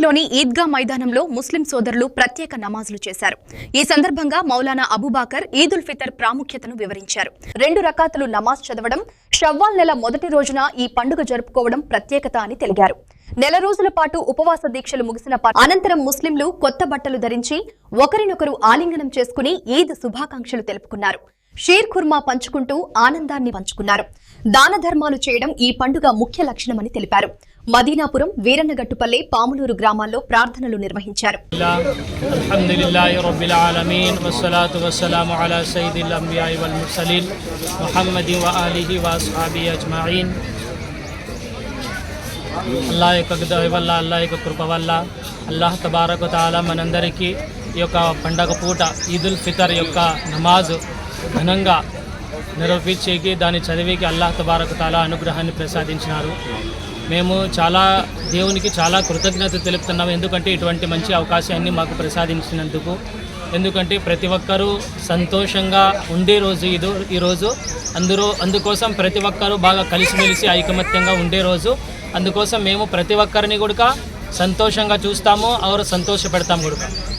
నగర్లోని ఈద్గా మైదానంలో ముస్లిం సోదరులు ప్రత్యేక నమాజులు చేశారు. ఈ సందర్భంగా మౌలానా అబూబకర్ ఈదుల్ ఫితర్ ప్రాముఖ్యతను వివరించారు. 2 రకాతులు నమాజ్ చదవడం, షవ్వాల్ నెల మొదటి రోజున ఈ పండుగ జరుపుకోవడం ప్రత్యేకత అని తెలిపారు. నెల రోజుల పాటు ఉపవాస దీక్షలు ముగిసిన అనంతరం ముస్లింలు కొత్త బట్టలు ధరించి ఒకరినొకరు ఆలింగనం చేసుకుని ఈద్ శుభాకాంక్షలు తెలుపుకున్నారు. షీర్ ఖుర్మా పంచుకుంటూ ఆనందాన్ని పంచుకున్నారు. దాన ధర్మాలు చేయడం ఈ పండుగ ముఖ్య లక్షణమని తెలిపారు. మదీనాపురం, వీరన్నగట్టుపల్లె, పాములూరు గ్రామాల్లో ప్రార్థనలు నిర్వహించారు. అల్హమ్దులిల్లాహి రబ్బిల్ ఆలమీన్ వస్సలాతు వస్సలాము అలా సయ్యిదిల్ అంబియా'i వల్ ముర్సలీన్ ముహమ్మదిన్ వ ఆలిహి వ అస్హాబిహి అజ్మఈన్. అల్లాహ్ యొక్క దయ వల్ల, అల్లాహ్ యొక్క కృప వల్ల అల్లాహ్ తబారక వ తఆలా మనందరికీ ఈ యొక్క పండగ పూట ఈదుల్ ఫితర్ యొక్క నమాజ్ ఘనంగా నిర్వహించేకి, దాన్ని చదివేకి అల్లాహ్ తబారక వ తఆలా అనుగ్రహాన్ని ప్రసాదించినారు. మేము దేవునికి చాలా కృతజ్ఞత తెలుపుతున్నాము. ఎందుకంటే ఇటువంటి మంచి అవకాశాన్ని మాకు ప్రసాదించినందుకు. ఎందుకంటే ప్రతి ఒక్కరూ సంతోషంగా ఉండే రోజు ఈరోజు. అందుకోసం ప్రతి ఒక్కరూ బాగా కలిసిమెలిసి ఐకమత్యంగా ఉండే రోజు. అందుకోసం మేము ప్రతి ఒక్కరిని కూడా సంతోషంగా చూస్తాము, సంతోష పెడతాము కూడా.